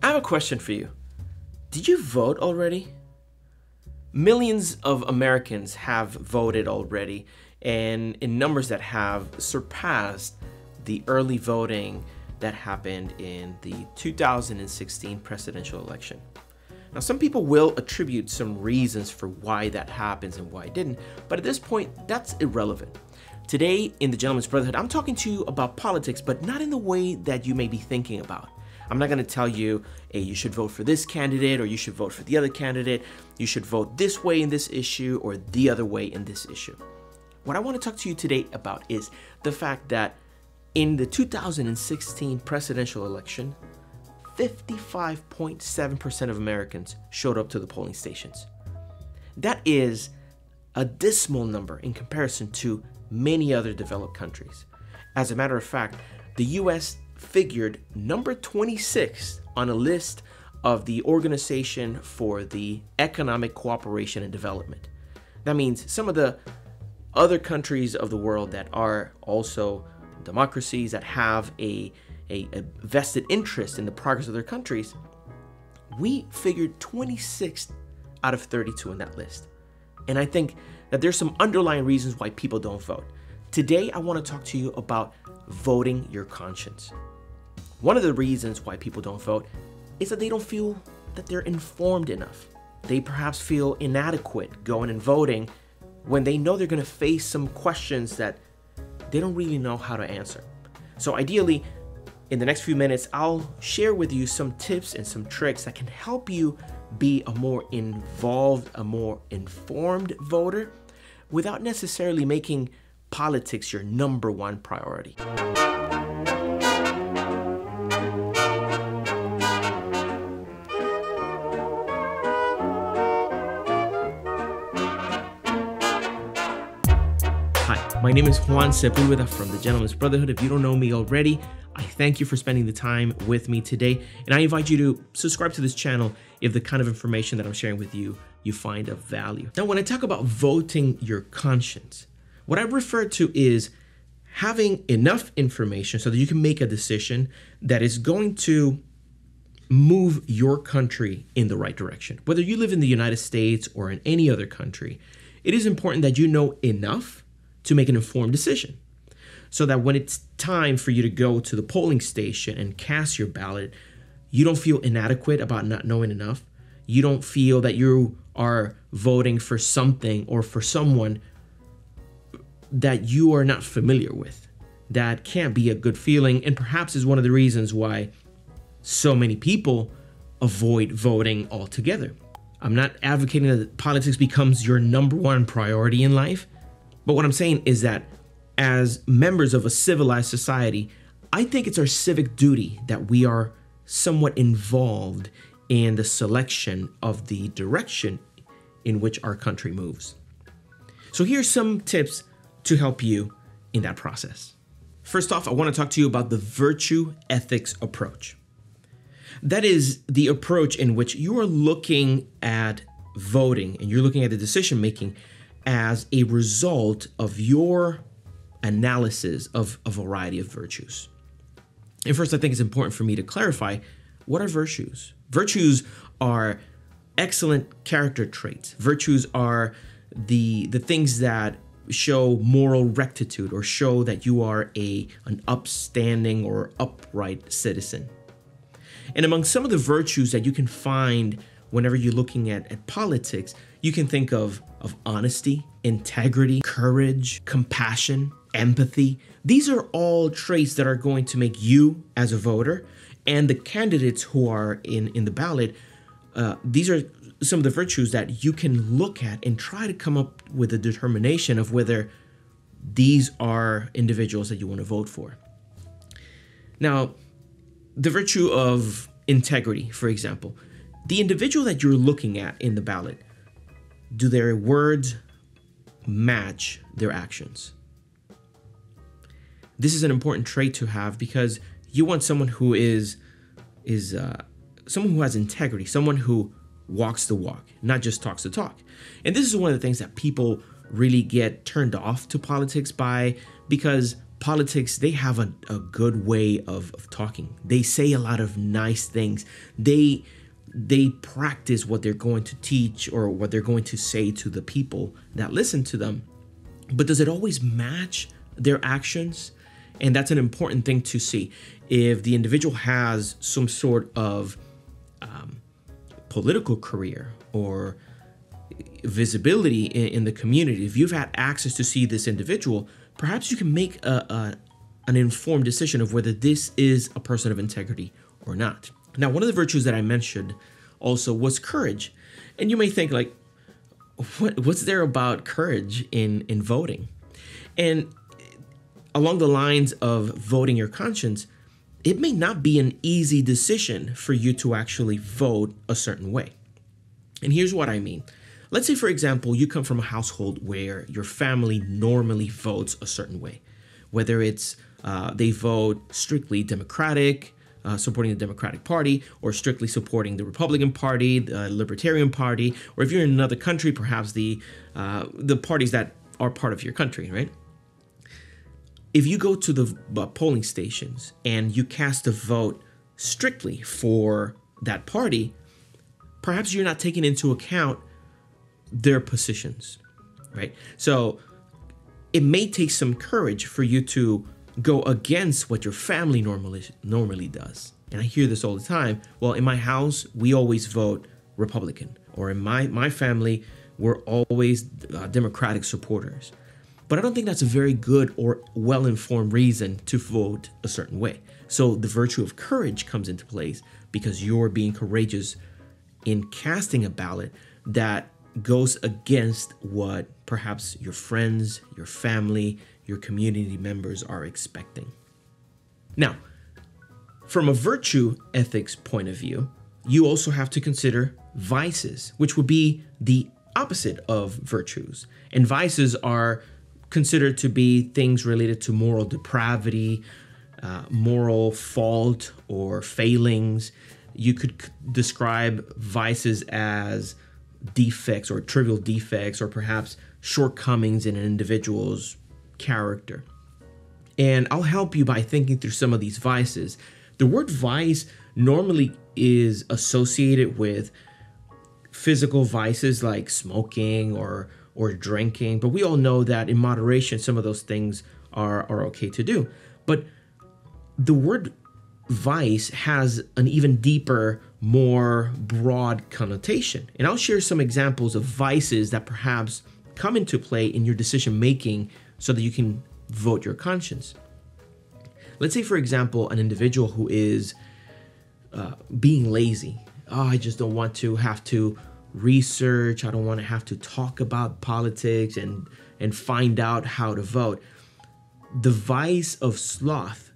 I have a question for you. Did you vote already? Millions of Americans have voted already, and in numbers that have surpassed the early voting that happened in the 2016 presidential election. Now, some people will attribute some reasons for why that happens and why it didn't, but at this point, that's irrelevant. Today, in the Gentleman's Brotherhood, I'm talking to you about politics, but not in the way that you may be thinking about. I'm not going to tell you, hey, you should vote for this candidate or you should vote for the other candidate. You should vote this way in this issue or the other way in this issue. What I want to talk to you today about is the fact that in the 2016 presidential election, 55.7% of Americans showed up to the polling stations. That is a dismal number in comparison to many other developed countries. As a matter of fact, the US figured number 26 on a list of the Organization for the Economic Cooperation and Development. That means some of the other countries of the world that are also democracies that have a vested interest in the progress of their countries, we figured 26th out of 32 in that list. And I think that there's some underlying reasons why people don't vote. Today, I want to talk to you about voting your conscience. One of the reasons why people don't vote is that they don't feel that they're informed enough. They perhaps feel inadequate going and voting when they know they're going to face some questions that they don't really know how to answer. So ideally, in the next few minutes, I'll share with you some tips and some tricks that can help you be a more involved, a more informed voter without necessarily making politics your number one priority. Hi, my name is Juan Sepulveda from the Gentleman's Brotherhood. If you don't know me already, I thank you for spending the time with me today, and I invite you to subscribe to this channel if the kind of information that I'm sharing with you find of value. Now, when I talk about voting your conscience, what I refer to is having enough information so that you can make a decision that is going to move your country in the right direction. Whether you live in the United States or in any other country, it is important that you know enough to make an informed decision, so that when it's time for you to go to the polling station and cast your ballot, you don't feel inadequate about not knowing enough. You don't feel that you are voting for something or for someone that you are not familiar with. That can't be a good feeling, and perhaps is one of the reasons why so many people avoid voting altogether. I'm not advocating that politics becomes your number one priority in life, but what I'm saying is that as members of a civilized society, I think it's our civic duty that we are somewhat involved in the selection of the direction in which our country moves. So here's some tips to help you in that process. First off, I want to talk to you about the virtue ethics approach. That is the approach in which you are looking at voting and you're looking at the decision making as a result of your analysis of a variety of virtues. And first, I think it's important for me to clarify, what are virtues? Virtues are excellent character traits. Virtues are the things that show moral rectitude or show that you are an upstanding or upright citizen. And among some of the virtues that you can find whenever you're looking at politics, you can think of honesty, integrity, courage, compassion, empathy. These are all traits that are going to make you as a voter and the candidates who are in the ballot, these are some of the virtues that you can look at and try to come up with a determination of whether these are individuals that you want to vote for. Now, the virtue of integrity, for example, the individual that you're looking at in the ballot, do their words match their actions? This is an important trait to have because you want someone who is someone who has integrity, someone who walks the walk, not just talks the talk. And this is one of the things that people really get turned off to politics by, because politics, they have a good way of talking. They say a lot of nice things. They practice what they're going to teach or what they're going to say to the people that listen to them. But does it always match their actions? And that's an important thing to see. If the individual has some sort of political career or visibility in the community, if you've had access to see this individual, perhaps you can make an informed decision of whether this is a person of integrity or not. Now, one of the virtues that I mentioned also was courage. And you may think, like, what's there about courage in voting? And along the lines of voting your conscience, it may not be an easy decision for you to actually vote a certain way. And here's what I mean. Let's say, for example, you come from a household where your family normally votes a certain way, whether it's they vote strictly Democratic, supporting the Democratic Party, or strictly supporting the Republican Party, the Libertarian Party, or if you're in another country, perhaps the parties that are part of your country, right? If you go to the polling stations and you cast a vote strictly for that party, perhaps you're not taking into account their positions, right? So it may take some courage for you to go against what your family normally does. And I hear this all the time. Well, in my house, we always vote Republican, or in my family, we're always Democratic supporters. But I don't think that's a very good or well-informed reason to vote a certain way. So the virtue of courage comes into place because you're being courageous in casting a ballot that goes against what perhaps your friends, your family, your community members are expecting. Now, from a virtue ethics point of view, you also have to consider vices, which would be the opposite of virtues. And vices are considered to be things related to moral depravity, moral fault, or failings. You could describe vices as defects or trivial defects, or perhaps shortcomings in an individual's character. And I'll help you by thinking through some of these vices. The word vice normally is associated with physical vices like smoking or drinking, but we all know that in moderation, some of those things are okay to do. But the word vice has an even deeper, more broad connotation. And I'll share some examples of vices that perhaps come into play in your decision making so that you can vote your conscience. Let's say, for example, an individual who is being lazy. Oh, I just don't want to have to research. I don't want to have to talk about politics and find out how to vote. The vice of sloth,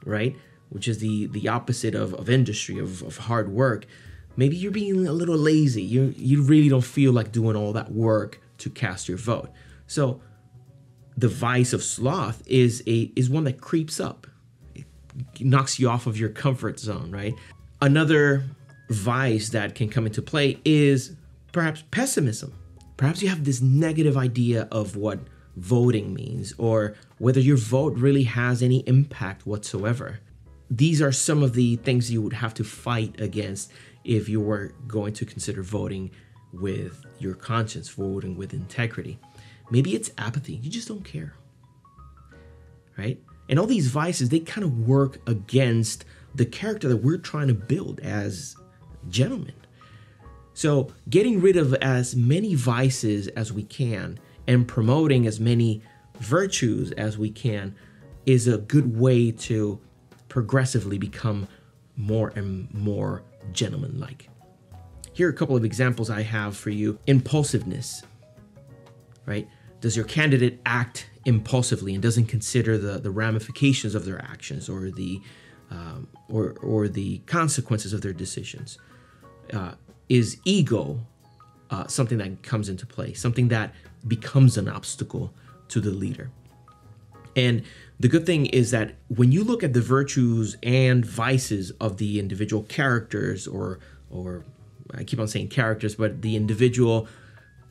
right? Which is the opposite of industry, of hard work. Maybe you're being a little lazy. You really don't feel like doing all that work to cast your vote. So the vice of sloth is one that creeps up. It knocks you off of your comfort zone, right? Another vice that can come into play is perhaps pessimism. Perhaps you have this negative idea of what voting means, or whether your vote really has any impact whatsoever. These are some of the things you would have to fight against if you were going to consider voting with your conscience, voting with integrity. Maybe it's apathy. You just don't care, right? And all these vices, they kind of work against the character that we're trying to build as gentlemen. So getting rid of as many vices as we can and promoting as many virtues as we can is a good way to progressively become more and more gentleman-like. Here are a couple of examples I have for you. Impulsiveness, right? Does your candidate act impulsively and doesn't consider the ramifications of their actions or the consequences of their decisions? Is ego something that comes into play, something that becomes an obstacle to the leader? And the good thing is that when you look at the virtues and vices of the individual characters, or I keep on saying characters, but the individual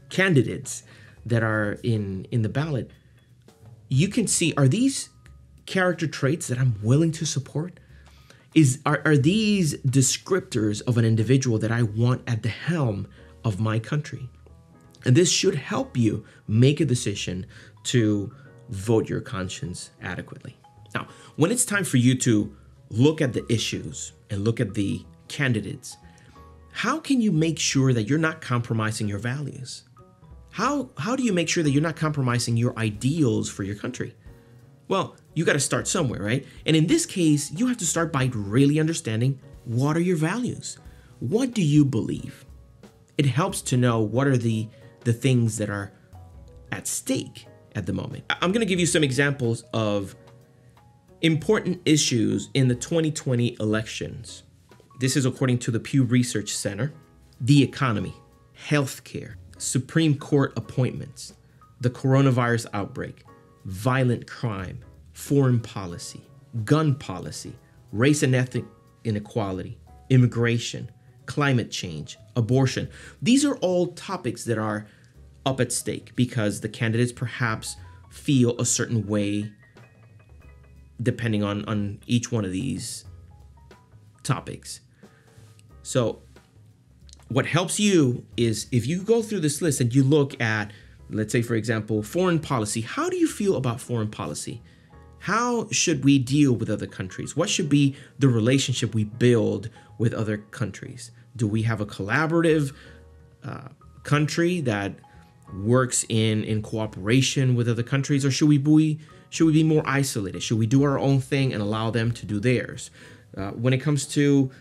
candidates that are in the ballot, you can see, are these character traits that I'm willing to support? Are these descriptors of an individual that I want at the helm of my country? And this should help you make a decision to vote your conscience adequately. Now, when it's time for you to look at the issues and look at the candidates, how can you make sure that you're not compromising your values? How do you make sure that you're not compromising your ideals for your country? Well, you got to start somewhere, right? And in this case, you have to start by really understanding, what are your values? What do you believe? It helps to know what are the things that are at stake at the moment. I'm going to give you some examples of important issues in the 2020 elections. This is according to the Pew Research Center: the economy, healthcare, Supreme Court appointments, the coronavirus outbreak, violent crime, foreign policy, gun policy, race and ethnic inequality, immigration, climate change, abortion. These are all topics that are up at stake because the candidates perhaps feel a certain way depending on each one of these topics. So what helps you is if you go through this list and you look at, let's say, for example, foreign policy. How do you feel about foreign policy? How should we deal with other countries? What should be the relationship we build with other countries? Do we have a collaborative country that works in cooperation with other countries, or should we be more isolated? Should we do our own thing and allow them to do theirs? When it comes to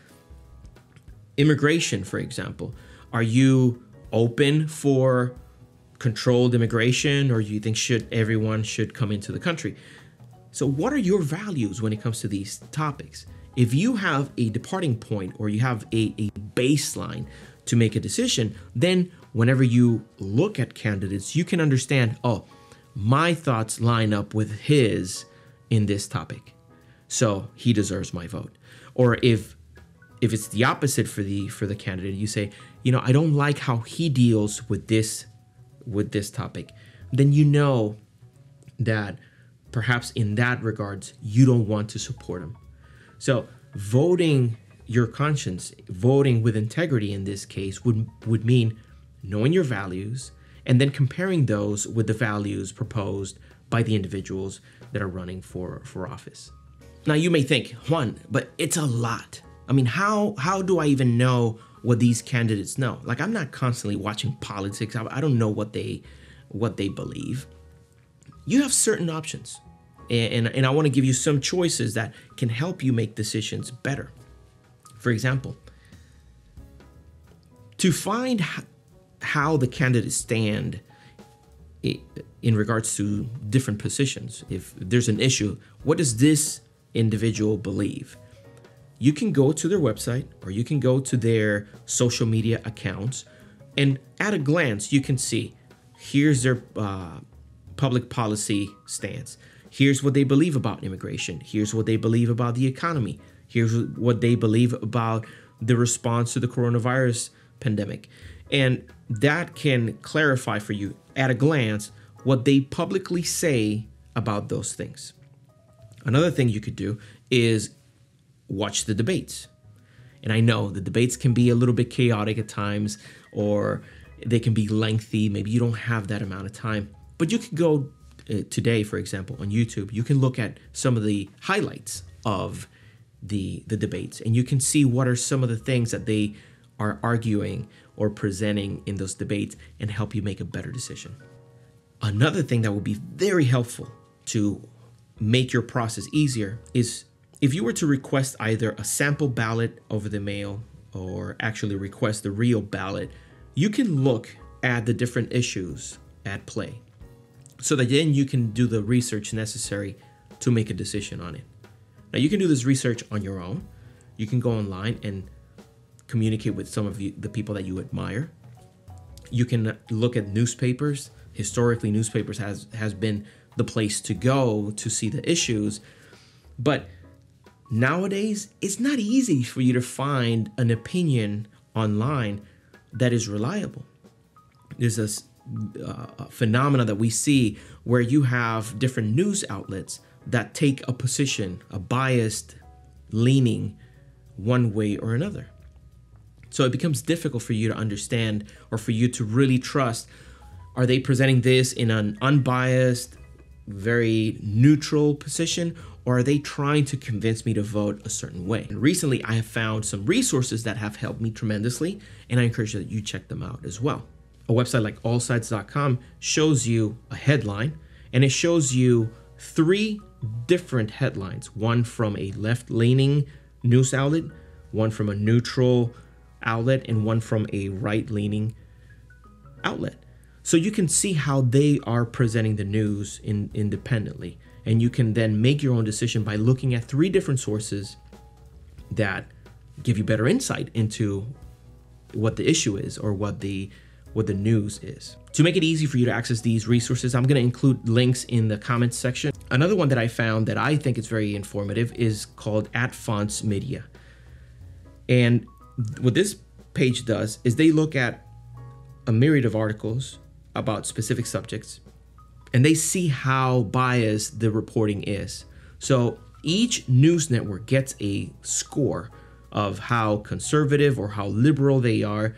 immigration, for example, are you open for controlled immigration, or do you think everyone should come into the country? So what are your values when it comes to these topics? If you have a departing point or you have a baseline to make a decision, then whenever you look at candidates, you can understand, oh, my thoughts line up with his in this topic, so he deserves my vote. Or if it's the opposite for the candidate, you say, I don't like how he deals with this topic, then you know that perhaps in that regards, you don't want to support him. So voting your conscience, voting with integrity in this case would mean knowing your values and then comparing those with the values proposed by the individuals that are running for office. Now you may think, Juan, but it's a lot. I mean, how do I even know what these candidates know? Like, I'm not constantly watching politics. I don't know what they believe. You have certain options. And I want to give you some choices that can help you make decisions better. For example, to find how the candidates stand in regards to different positions, if there's an issue, what does this individual believe? You can go to their website or you can go to their social media accounts, and at a glance, you can see here's their public policy stance. Here's what they believe about immigration. Here's what they believe about the economy. Here's what they believe about the response to the coronavirus pandemic. And that can clarify for you at a glance what they publicly say about those things. Another thing you could do is watch the debates. And I know the debates can be a little bit chaotic at times, or they can be lengthy. Maybe you don't have that amount of time, but you could go today, for example, on YouTube, you can look at some of the highlights of the debates, and you can see what are some of the things that they are arguing or presenting in those debates and help you make a better decision. Another thing that would be very helpful to make your process easier is if you were to request either a sample ballot over the mail or actually request the real ballot, you can look at the different issues at play so that then you can do the research necessary to make a decision on it. Now, you can do this research on your own. You can go online and communicate with some of the people that you admire. You can look at newspapers. Historically, newspapers has been the place to go to see the issues. But nowadays, it's not easy for you to find an opinion online that is reliable. There's this phenomena that we see where you have different news outlets that take a position, a biased leaning one way or another. So it becomes difficult for you to understand or for you to really trust. Are they presenting this in an unbiased, very neutral position, or are they trying to convince me to vote a certain way? And recently, I have found some resources that have helped me tremendously, and I encourage that you check them out as well. A website like allsides.com shows you a headline, and it shows you 3 different headlines, one from a left-leaning news outlet, one from a neutral outlet, and one from a right-leaning outlet. So you can see how they are presenting the news independently. And you can then make your own decision by looking at 3 different sources that give you better insight into what the issue is or what the news is. To make it easy for you to access these resources, I'm going to include links in the comments section. Another one that I found that I think is very informative is called @Fonts Media. And what this page does is they look at a myriad of articles about specific subjects, and they see how biased the reporting is. So each news network gets a score of how conservative or how liberal they are,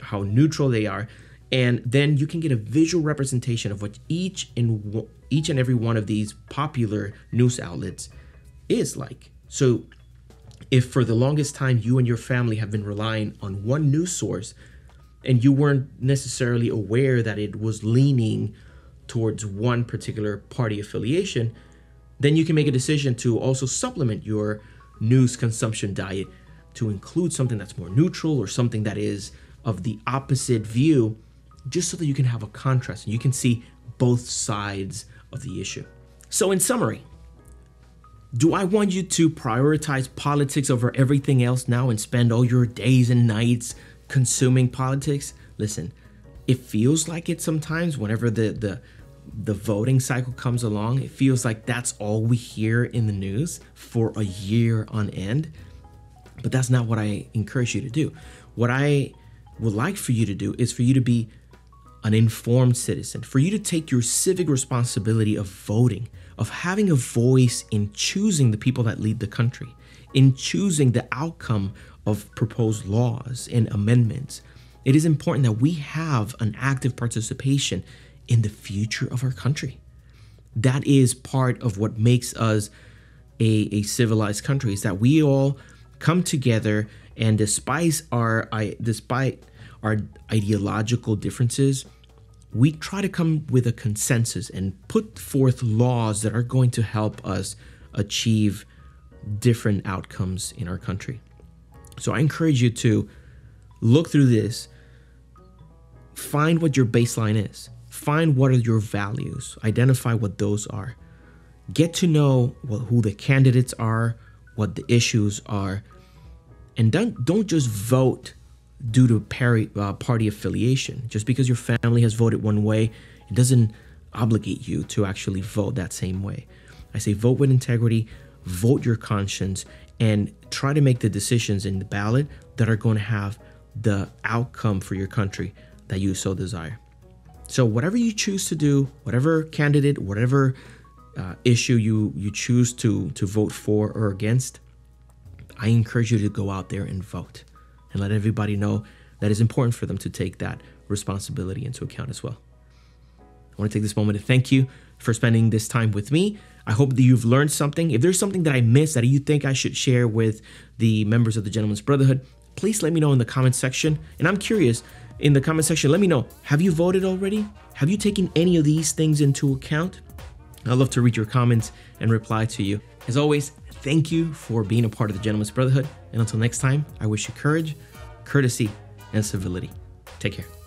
how neutral they are, and then you can get a visual representation of what each and every one of these popular news outlets is like. So if for the longest time you and your family have been relying on one news source and you weren't necessarily aware that it was leaning towards one particular party affiliation, then you can make a decision to also supplement your news consumption diet to include something that's more neutral or something that is of the opposite view, just so that you can have a contrast and you can see both sides of the issue. So in summary, do I want you to prioritize politics over everything else now and spend all your days and nights consuming politics? Listen, it feels like it sometimes whenever the voting cycle comes along. It feels like that's all we hear in the news for a year on end. But that's not what I encourage you to do. What I would like for you to do is for you to be an informed citizen, for you to take your civic responsibility of voting, of having a voice in choosing the people that lead the country, in choosing the outcome of proposed laws and amendments. It is important that we have an active participation in the future of our country. That is part of what makes us a civilized country, is that we all come together, and despite our ideological differences, we try to come with a consensus and put forth laws that are going to help us achieve different outcomes in our country. So I encourage you to look through this, find what your baseline is, find what are your values, identify what those are, get to know who the candidates are, what the issues are, and don't just vote due to party affiliation. Just because your family has voted one way, it doesn't obligate you to actually vote that same way. I say vote with integrity, vote your conscience, and try to make the decisions in the ballot that are going to have the outcome for your country that you so desire. So whatever you choose to do, whatever candidate, whatever issue you choose to vote for or against, I encourage you to go out there and vote and let everybody know that it's important for them to take that responsibility into account as well. I want to take this moment to thank you for spending this time with me. I hope that you've learned something. If there's something that I missed that you think I should share with the members of the Gentleman's Brotherhood, please let me know in the comment section. And I'm curious, in the comment section, let me know, have you voted already? Have you taken any of these things into account? I'd love to read your comments and reply to you. As always, thank you for being a part of the Gentleman's Brotherhood. And until next time, I wish you courage, courtesy, and civility. Take care.